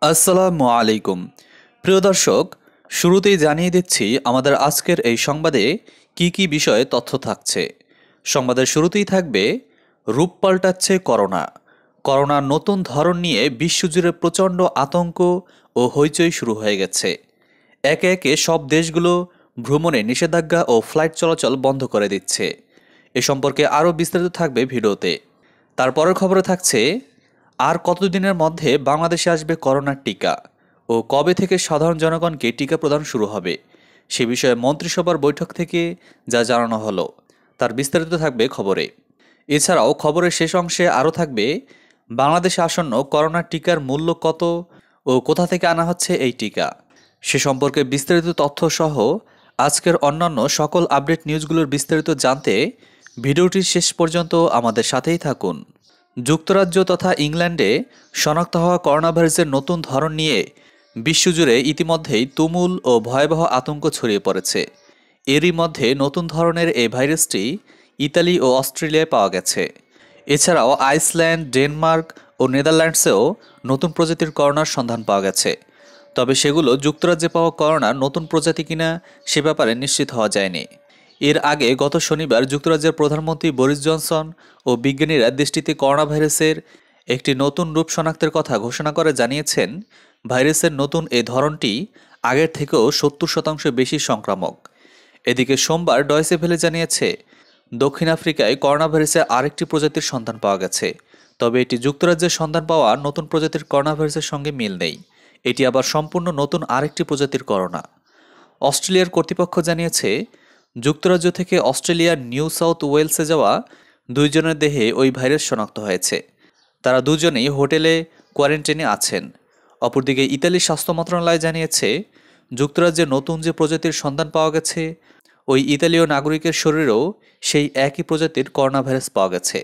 আসসালামু আলাইকুম। প্রিয় দর্শক, শুরুতেই জানিয়ে দিচ্ছি আমাদের আজকের এই সংবাদে কি কি বিষয়ে তথ্য থাকছে। সংবাদের শুরুতেই থাকবে রূপ পাল্টাচ্ছে করোনা। করোনার নতুন ধরন নিয়ে বিশ্বজুড়ে প্রচণ্ড আতঙ্ক ও হইচই শুরু হয়ে গেছে। একে একে সব দেশগুলো ভ্রমণে নিষেধাজ্ঞা ও ফ্লাইট চলাচল বন্ধ করে দিচ্ছে। এ সম্পর্কে আরও বিস্তারিত থাকবে ভিডিওতে। তারপরের খবরে থাকছে আর কতদিনের মধ্যে বাংলাদেশে আসবে করোনার টিকা ও কবে থেকে সাধারণ জনগণকে টিকা প্রদান শুরু হবে সে বিষয়ে মন্ত্রিসভার বৈঠক থেকে যা জানানো হলো তার বিস্তারিত থাকবে খবরে। এছাড়াও খবরের শেষ অংশে আরও থাকবে বাংলাদেশে আসন্ন করোনার টিকার মূল্য কত ও কোথা থেকে আনা হচ্ছে এই টিকা সে সম্পর্কে বিস্তারিত তথ্য সহ আজকের অন্যান্য সকল আপডেট নিউজগুলোর বিস্তারিত জানতে ভিডিওটির শেষ পর্যন্ত আমাদের সাথেই থাকুন। যুক্তরাজ্য তথা ইংল্যান্ডে শনাক্ত হওয়া করোনা ভাইরাসের নতুন ধরন নিয়ে বিশ্বজুড়ে ইতিমধ্যেই তুমুল ও ভয়াবহ আতঙ্ক ছড়িয়ে পড়েছে। এরই মধ্যে নতুন ধরনের এই ভাইরাসটি ইতালি ও অস্ট্রেলিয়ায় পাওয়া গেছে। এছাড়াও আইসল্যান্ড, ডেনমার্ক ও নেদারল্যান্ডসেও নতুন প্রজাতির করোনার সন্ধান পাওয়া গেছে। তবে সেগুলো যুক্তরাজ্যে পাওয়া করোনার নতুন প্রজাতি কিনা সে ব্যাপারে নিশ্চিত হওয়া যায়নি। এর আগে গত শনিবার যুক্তরাজ্যের প্রধানমন্ত্রী বরিস জনসন ও বিজ্ঞানীরা দেশটিতে করোনা ভাইরাসের একটি নতুন রূপ শনাক্তের কথা ঘোষণা করে জানিয়েছেন, ভাইরাসের নতুন এ ধরনটি আগের থেকেও 70% বেশি সংক্রামক। এদিকে সোমবার ডয়েচে ভেলে জানিয়েছে, দক্ষিণ আফ্রিকায় করোনা ভাইরাসের আরেকটি প্রজাতির সন্ধান পাওয়া গেছে। তবে এটি যুক্তরাজ্যের সন্ধান পাওয়া নতুন প্রজাতির করোনা ভাইরাসের সঙ্গে মিল নেই। এটি আবার সম্পূর্ণ নতুন আরেকটি প্রজাতির করোনা। অস্ট্রেলিয়ার কর্তৃপক্ষ জানিয়েছে, যুক্তরাজ্য থেকে অস্ট্রেলিয়ার নিউ সাউথ ওয়েলসে যাওয়া দুইজনের দেহে ওই ভাইরাস শনাক্ত হয়েছে। তারা দুজনেই হোটেলে কোয়ারেন্টাইনে আছেন। অপরদিকে ইতালির স্বাস্থ্য মন্ত্রণালয় জানিয়েছে, যুক্তরাজ্যে নতুন যে প্রজাতির সন্ধান পাওয়া গেছে ওই ইতালীয় নাগরিকের শরীরেও সেই একই প্রজাতির করোনা ভাইরাস পাওয়া গেছে।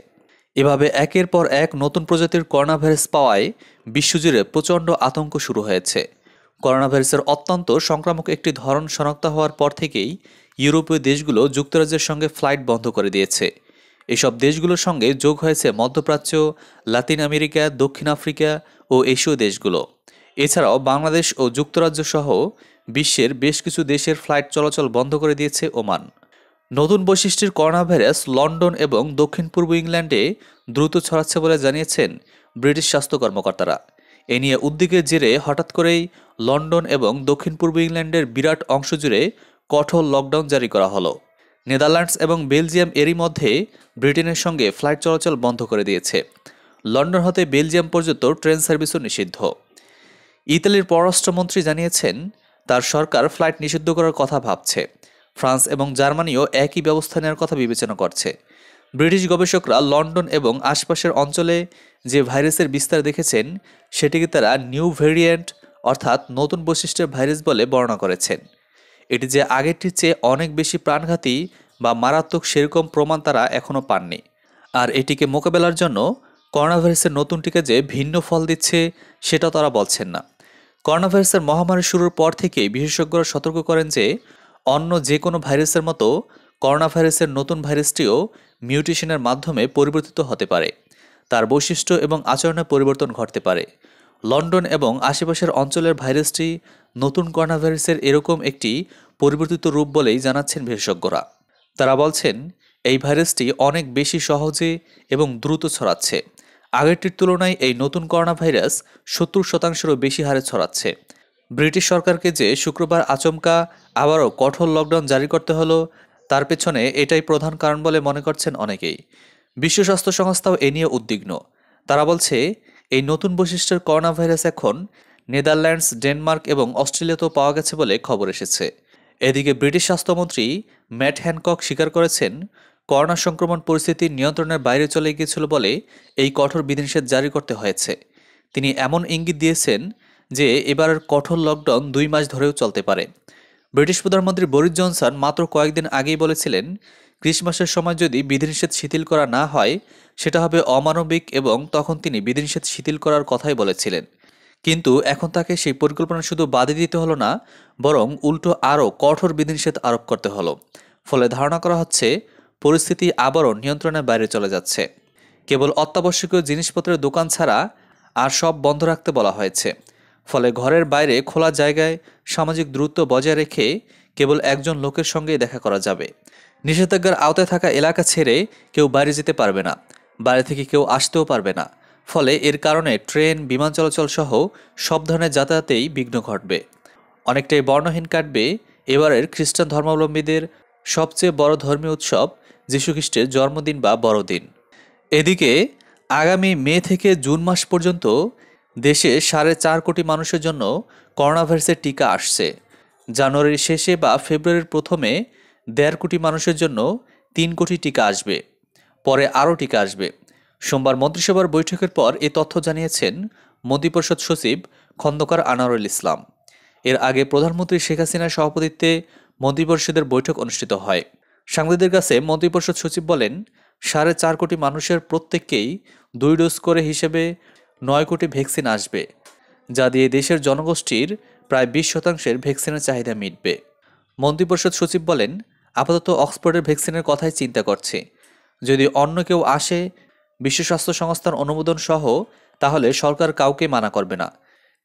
এভাবে একের পর এক নতুন প্রজাতির করোনা ভাইরাস পাওয়ায় বিশ্বজুড়ে প্রচণ্ড আতঙ্ক শুরু হয়েছে। করোনা ভাইরাসের অত্যন্ত সংক্রামক একটি ধরন শনাক্ত হওয়ার পর থেকেই ইউরোপীয় দেশগুলো যুক্তরাজ্যের সঙ্গে ফ্লাইট বন্ধ করে দিয়েছে। এসব দেশগুলোর সঙ্গে যোগ হয়েছে মধ্যপ্রাচ্য, লাতিন আমেরিকা, দক্ষিণ আফ্রিকা ও এশীয় দেশগুলো। এছাড়াও বাংলাদেশ ও যুক্তরাজ্য সহ বিশ্বের বেশ কিছু দেশের ফ্লাইট চলাচল বন্ধ করে দিয়েছে ওমান। নতুন বৈশিষ্ট্যের করোনা ভাইরাস লন্ডন এবং দক্ষিণ পূর্ব ইংল্যান্ডে দ্রুত ছড়াচ্ছে বলে জানিয়েছেন ব্রিটিশ স্বাস্থ্য কর্মকর্তারা। এ নিয়ে উদ্বেগের জেরে হঠাৎ করেই লন্ডন এবং দক্ষিণ পূর্ব ইংল্যান্ডের বিরাট অংশ জুড়ে কঠোর লকডাউন জারি করা হলো। নেদারল্যান্ডস এবং বেলজিয়াম এরই মধ্যে ব্রিটেনের সঙ্গে ফ্লাইট চলাচল বন্ধ করে দিয়েছে। লন্ডন হতে বেলজিয়াম পর্যন্ত ট্রেন সার্ভিসও নিষিদ্ধ। ইতালির পররাষ্ট্রমন্ত্রী জানিয়েছেন, তার সরকার ফ্লাইট নিষিদ্ধ করার কথা ভাবছে। ফ্রান্স এবং জার্মানিও একই ব্যবস্থা নেওয়ার কথা বিবেচনা করছে। ব্রিটিশ গবেষকরা লন্ডন এবং আশপাশের অঞ্চলে যে ভাইরাসের বিস্তার দেখেছেন সেটিকে তারা নিউ ভেরিয়েন্ট অর্থাৎ নতুন বৈশিষ্ট্যের ভাইরাস বলে বর্ণনা করেছেন। এটি যে আগেরটির চেয়ে অনেক বেশি প্রাণঘাতী বা মারাত্মক সেরকম প্রমাণ তারা এখনও পাননি। আর এটিকে মোকাবেলার জন্য করোনা ভাইরাসের নতুন টিকা যে ভিন্ন ফল দিচ্ছে সেটা তারা বলছেন না। করোনা ভাইরাসের মহামারী শুরুর পর থেকেই বিশেষজ্ঞরা সতর্ক করেন যে অন্য যে কোনো ভাইরাসের মতো করোনা ভাইরাসের নতুন ভাইরাসটিও মিউটেশনের মাধ্যমে পরিবর্তিত হতে পারে। তার বৈশিষ্ট্য এবং আচরণে পরিবর্তন ঘটতে পারে। লন্ডন এবং আশেপাশের অঞ্চলের ভাইরাসটি নতুন করোনা ভাইরাসের এরকম একটি পরিবর্তিত রূপ বলেই জানাচ্ছেন বিশেষজ্ঞরা। তারা বলছেন, এই ভাইরাসটি অনেক বেশি সহজে এবং দ্রুত ছড়াচ্ছে। আগেরটির তুলনায় এই নতুন করোনা ভাইরাস 70%-এরও বেশি হারে ছড়াচ্ছে। ব্রিটিশ সরকারকে যে শুক্রবার আচমকা আবারও কঠোর লকডাউন জারি করতে হলো তার পেছনে এটাই প্রধান কারণ বলে মনে করছেন অনেকেই। বিশ্ব স্বাস্থ্য সংস্থাও এ নিয়ে উদ্বিগ্ন। তারা বলছে, এই নতুন বৈশিষ্ট্যের করোনা ভাইরাস এখন নেদারল্যান্ডস, ডেনমার্ক এবং অস্ট্রেলিয়াতেও পাওয়া গেছে বলে খবর এসেছে। এদিকে ব্রিটিশ স্বাস্থ্যমন্ত্রী ম্যাট হ্যানকক স্বীকার করেছেন, করোনা সংক্রমণ পরিস্থিতি নিয়ন্ত্রণের বাইরে চলে গিয়েছিল বলে এই কঠোর বিধিনিষেধ জারি করতে হয়েছে। তিনি এমন ইঙ্গিত দিয়েছেন যে এবারের কঠোর লকডাউন 2 মাস ধরেও চলতে পারে। ব্রিটিশ প্রধানমন্ত্রী বরিস জনসন মাত্র কয়েকদিন আগেই বলেছিলেন, ক্রিসমাসের সময় যদি বিধিনিষেধ শিথিল করা না হয় সেটা হবে অমানবিক, এবং তখন তিনি বিধিনিষেধ শিথিল করার কথাই বলেছিলেন। কিন্তু এখন তাকে সেই পরিকল্পনা শুধু বাদই দিতে হলো না, বরং উল্টো আরও কঠোর বিধিনিষেধ আরোপ করতে হলো। ফলে ধারণা করা হচ্ছে পরিস্থিতি আবারও নিয়ন্ত্রণের বাইরে চলে যাচ্ছে। কেবল অত্যাবশ্যকীয় জিনিসপত্রের দোকান ছাড়া আর সব বন্ধ রাখতে বলা হয়েছে। ফলে ঘরের বাইরে খোলা জায়গায় সামাজিক দূরত্ব বজায় রেখে কেবল একজন লোকের সঙ্গেই দেখা করা যাবে। নিষেধাজ্ঞার আওতায় থাকা এলাকা ছেড়ে কেউ বাইরে যেতে পারবে না, বাইরে থেকে কেউ আসতেও পারবে না। ফলে এর কারণে ট্রেন, বিমান চলাচল সহ সব ধরনের যাতায়াতেই বিঘ্ন ঘটবে। অনেকটাই বর্ণহীন কাটবে এবারের খ্রিস্টান ধর্মাবলম্বীদের সবচেয়ে বড় ধর্মীয় উৎসব যীশুখ্রিস্টের জন্মদিন বা বড়দিন। এদিকে আগামী মে থেকে জুন মাস পর্যন্ত দেশে 4.5 কোটি মানুষের জন্য করোনাভাইরাসের টিকা আসছে। জানুয়ারির শেষে বা ফেব্রুয়ারির প্রথমে 1.5 কোটি মানুষের জন্য 3 কোটি টিকা আসবে, পরে আরও টিকা আসবে। সোমবার মন্ত্রিসভার বৈঠকের পর এ তথ্য জানিয়েছেন মন্ত্রিপরিষদ সচিব খন্দকার আনোয়ারুল ইসলাম। এর আগে প্রধানমন্ত্রী শেখ হাসিনার সভাপতিত্বে মন্ত্রিপরিষদের বৈঠক অনুষ্ঠিত হয়। সাংবাদিকদের কাছে মন্ত্রিপরিষদ সচিব বলেন, 4.5 কোটি মানুষের প্রত্যেককেই 2 ডোজ করে হিসেবে 9 কোটি ভ্যাকসিন আসবে, যা দিয়ে দেশের জনগোষ্ঠীর প্রায় 20% ভ্যাকসিনের চাহিদা মিটবে। মন্ত্রিপরিষদ সচিব বলেন, আপাতত অক্সফোর্ডের ভ্যাকসিনের কথাই চিন্তা করছে। যদি অন্য কেউ আসে বিশ্ব স্বাস্থ্য সংস্থার অনুমোদন সহ, তাহলে সরকার কাউকে মানা করবে না,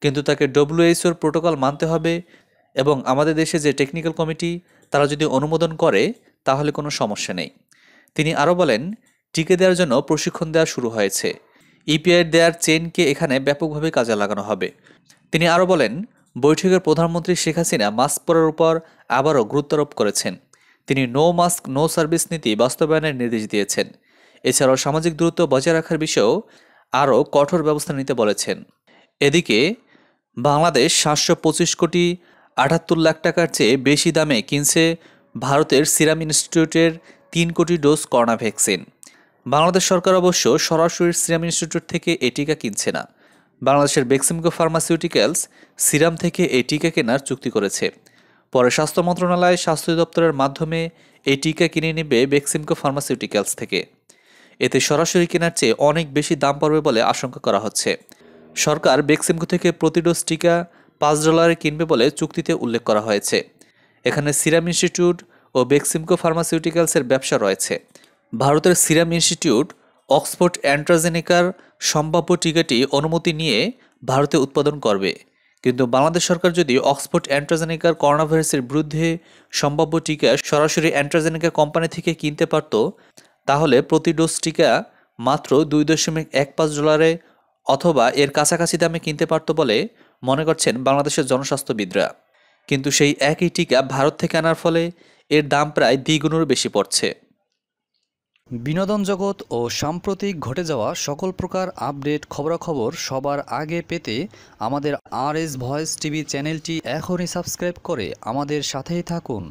কিন্তু তাকে WHO প্রোটোকল মানতে হবে এবং আমাদের দেশে যে টেকনিক্যাল কমিটি তারা যদি অনুমোদন করে তাহলে কোনো সমস্যা নেই। তিনি আরও বলেন, টিকা দেওয়ার জন্য প্রশিক্ষণ দেওয়া শুরু হয়েছে। ইপিআই দেওয়ার চেইনকে এখানে ব্যাপকভাবে কাজে লাগানো হবে। তিনি আরও বলেন, বৈঠকের প্রধানমন্ত্রী শেখ হাসিনা মাস্ক পরার উপর আবারও গুরুত্বারোপ করেছেন। তিনি নো মাস্ক নো সার্ভিস নীতি বাস্তবায়নের নির্দেশ দিয়েছেন। এছাড়াও সামাজিক দূরত্ব বজায় রাখার বিষয়েও আরও কঠোর ব্যবস্থা নিতে বলেছেন। এদিকে বাংলাদেশ 725 কোটি 78 লাখ টাকার চেয়ে বেশি দামে কিনছে ভারতের সিরাম ইনস্টিটিউটের 3 কোটি ডোজ করোনা ভ্যাকসিন। বাংলাদেশ সরকার অবশ্য সরাসরি সিরাম ইনস্টিটিউট থেকে এই টিকা কিনছে না। বাংলাদেশের বেক্সিমকো ফার্মাসিউটিক্যালস সিরাম থেকে এই টিকা কেনার চুক্তি করেছে। পরে স্বাস্থ্য মন্ত্রণালয় স্বাস্থ্য দপ্তরের মাধ্যমে এই টিকা কিনে নেবে বেক্সিমকো ফার্মাসিউটিক্যালস থেকে। এতে সরাসরি কেনার চেয়ে অনেক বেশি দাম পড়বে বলে আশঙ্কা করা হচ্ছে। সরকার বেক্সিমকো থেকে প্রতি ডোজ টিকা $5 কিনবে বলে চুক্তিতে উল্লেখ করা হয়েছে। এখানে সিরাম ইনস্টিটিউট ও বেক্সিমকো ফার্মাসিউটিক্যালসের ব্যবসা রয়েছে। ভারতের সিরাম ইনস্টিটিউট অক্সফোর্ড অ্যাস্ট্রাজেনেকার সম্ভাব্য টিকাটি অনুমতি নিয়ে ভারতে উৎপাদন করবে, কিন্তু বাংলাদেশ সরকার যদি অক্সফোর্ড অ্যাস্ট্রাজেনেকার করোনা ভাইরাসের বিরুদ্ধে সম্ভাব্য টিকা সরাসরি অ্যাস্ট্রাজেনেকা কোম্পানি থেকে কিনতে পারত, তাহলে প্রতি ডোজ টিকা মাত্র $2.15 অথবা এর কাছাকাছি দামে কিনতে পারত বলে মনে করছেন বাংলাদেশের জনস্বাস্থ্যবিদরা। কিন্তু সেই একই টিকা ভারত থেকে আনার ফলে এর দাম প্রায় দ্বিগুণেরও বেশি পড়ছে। বিনোদন জগৎ ও সাম্প্রতিক ঘটে যাওয়া সকল প্রকার আপডেট খবরাখবর সবার আগে পেতে আমাদের RS ভয়েস টিভি চ্যানেলটি এখনই সাবস্ক্রাইব করে আমাদের সাথেই থাকুন।